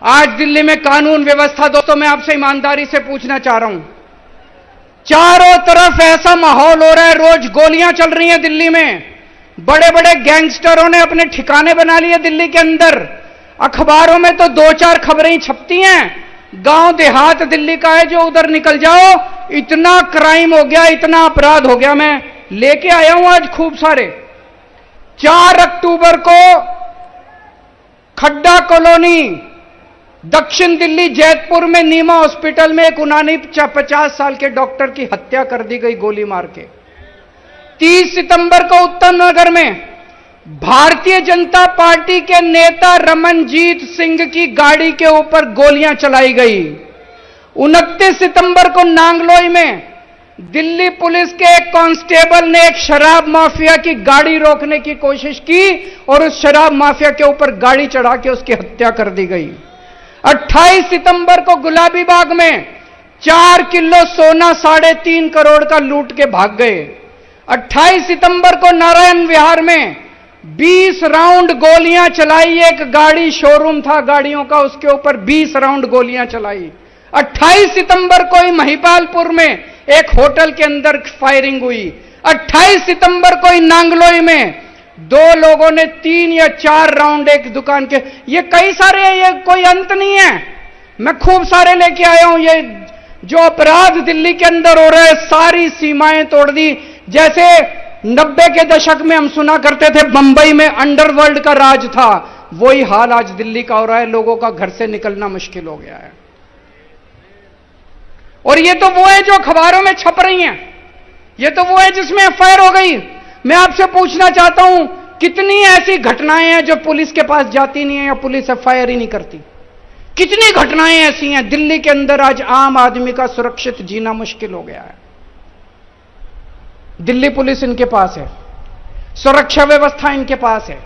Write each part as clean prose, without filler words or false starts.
आज दिल्ली में कानून व्यवस्था, दोस्तों मैं आपसे ईमानदारी से पूछना चाह रहा हूं, चारों तरफ ऐसा माहौल हो रहा है, रोज गोलियां चल रही हैं दिल्ली में, बड़े बड़े गैंगस्टरों ने अपने ठिकाने बना लिए दिल्ली के अंदर। अखबारों में तो 2-4 खबरें ही छपती हैं, गांव देहात दिल्ली का है, जो उधर निकल जाओ इतना क्राइम हो गया, इतना अपराध हो गया। मैं लेके आया हूं आज खूब सारे। 4 अक्टूबर को खड्डा कॉलोनी, दक्षिण दिल्ली जैतपुर में नीमा हॉस्पिटल में एक 49 साल के डॉक्टर की हत्या कर दी गई गोली मार के। 30 सितंबर को उत्तम नगर में भारतीय जनता पार्टी के नेता रमनजीत सिंह की गाड़ी के ऊपर गोलियां चलाई गई। 29 सितंबर को नांगलोई में दिल्ली पुलिस के एक कांस्टेबल ने एक शराब माफिया की गाड़ी रोकने की कोशिश की और उस शराब माफिया के ऊपर गाड़ी चढ़ा के उसकी हत्या कर दी गई। 28 सितंबर को गुलाबी बाग में 4 किलो सोना 3.5 करोड़ का लूट के भाग गए। 28 सितंबर को नारायण विहार में 20 राउंड गोलियां चलाई, एक गाड़ी शोरूम था गाड़ियों का, उसके ऊपर 20 राउंड गोलियां चलाई। 28 सितंबर को ही महिपालपुर में एक होटल के अंदर फायरिंग हुई। 28 सितंबर को ही नांगलोई में 2 लोगों ने 3 या 4 राउंड एक दुकान के, ये कई सारे हैं, ये कोई अंत नहीं है, मैं खूब सारे लेके आया हूं। ये जो अपराध दिल्ली के अंदर हो रहा है, सारी सीमाएं तोड़ दी। जैसे 90 के दशक में हम सुना करते थे बंबई में अंडरवर्ल्ड का राज था, वही हाल आज दिल्ली का हो रहा है। लोगों का घर से निकलना मुश्किल हो गया है। और ये तो वो है जो अखबारों में छप रही हैं, ये तो वो है जिसमें एफआईआर हो गई। मैं आपसे पूछना चाहता हूं, कितनी ऐसी घटनाएं हैं जो पुलिस के पास जाती नहीं है या पुलिस एफआईआर ही नहीं करती? कितनी घटनाएं ऐसी हैं दिल्ली के अंदर? आज आम आदमी का सुरक्षित जीना मुश्किल हो गया है। दिल्ली पुलिस इनके पास है, सुरक्षा व्यवस्था इनके पास है।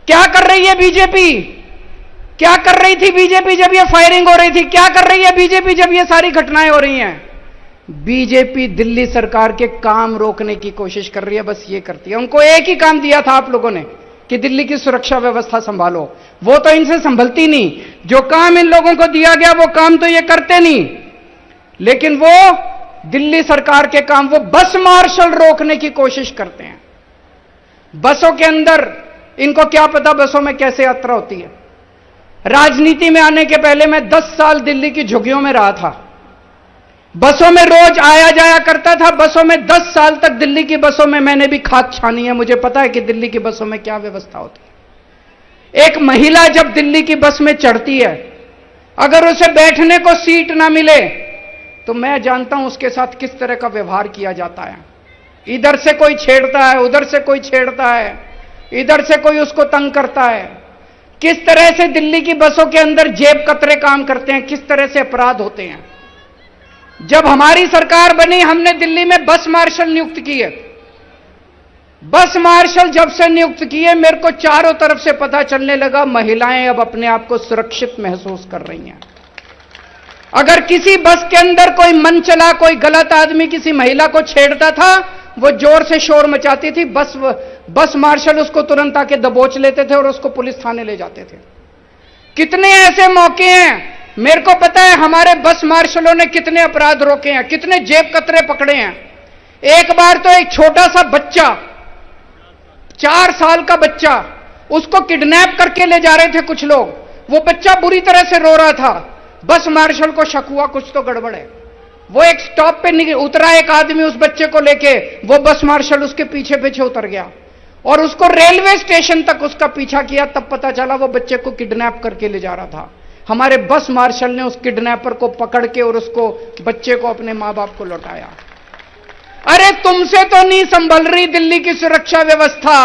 क्या कर रही है बीजेपी? क्या कर रही थी बीजेपी जब ये फायरिंग हो रही थी? क्या कर रही है बीजेपी जब ये सारी घटनाएं हो रही हैं? बीजेपी दिल्ली सरकार के काम रोकने की कोशिश कर रही है, बस ये करती है। उनको एक ही काम दिया था आप लोगों ने कि दिल्ली की सुरक्षा व्यवस्था संभालो, वो तो इनसे संभलती नहीं। जो काम इन लोगों को दिया गया वो काम तो ये करते नहीं, लेकिन वो दिल्ली सरकार के काम, वो बस मार्शल रोकने की कोशिश करते हैं। बसों के अंदर इनको क्या पता बसों में कैसे यात्रा होती है। राजनीति में आने के पहले मैं 10 साल दिल्ली की झुग्गियों में रहा था, बसों में रोज आया जाया करता था। बसों में 10 साल तक दिल्ली की बसों में मैंने भी खाक छानी है, मुझे पता है कि दिल्ली की बसों में क्या व्यवस्था होती है। एक महिला जब दिल्ली की बस में चढ़ती है, अगर उसे बैठने को सीट ना मिले तो मैं जानता हूं उसके साथ किस तरह का व्यवहार किया जाता है। इधर से कोई छेड़ता है, उधर से कोई छेड़ता है, इधर से कोई उसको तंग करता है। किस तरह से दिल्ली की बसों के अंदर जेब कतरे काम करते हैं, किस तरह से अपराध होते हैं। जब हमारी सरकार बनी, हमने दिल्ली में बस मार्शल नियुक्त किए। बस मार्शल जब से नियुक्त किए, मेरे को चारों तरफ से पता चलने लगा महिलाएं अब अपने आप को सुरक्षित महसूस कर रही हैं। अगर किसी बस के अंदर कोई मन चला, कोई गलत आदमी किसी महिला को छेड़ता था, वो जोर से शोर मचाती थी, बस मार्शल उसको तुरंत आके दबोच लेते थे और उसको पुलिस थाने ले जाते थे। कितने ऐसे मौके हैं, मेरे को पता है हमारे बस मार्शलों ने कितने अपराध रोके हैं, कितने जेब कतरे पकड़े हैं। एक बार तो एक छोटा सा बच्चा, 4 साल का बच्चा, उसको किडनैप करके ले जा रहे थे कुछ लोग। वो बच्चा बुरी तरह से रो रहा था। बस मार्शल को शक हुआ कुछ तो गड़बड़ है। वो एक स्टॉप पे उतरा, एक आदमी उस बच्चे को लेके, वो बस मार्शल उसके पीछे पीछे उतर गया और उसको रेलवे स्टेशन तक उसका पीछा किया। तब पता चला वो बच्चे को किडनैप करके ले जा रहा था। हमारे बस मार्शल ने उस किडनैपर को पकड़ के और उसको, बच्चे को, अपने मां बाप को लौटाया। अरे तुमसे तो नहीं संभल रही दिल्ली की सुरक्षा व्यवस्था।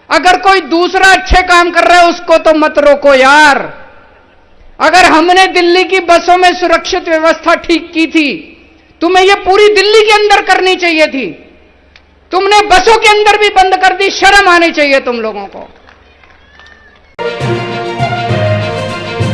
अगर कोई दूसरा अच्छे काम कर रहा है उसको तो मत रोको यार। अगर हमने दिल्ली की बसों में सुरक्षित व्यवस्था ठीक की थी, तुम्हें यह पूरी दिल्ली के अंदर करनी चाहिए थी। तुमने बसों के अंदर भी बंद कर दी, शर्म आनी चाहिए तुम लोगों को।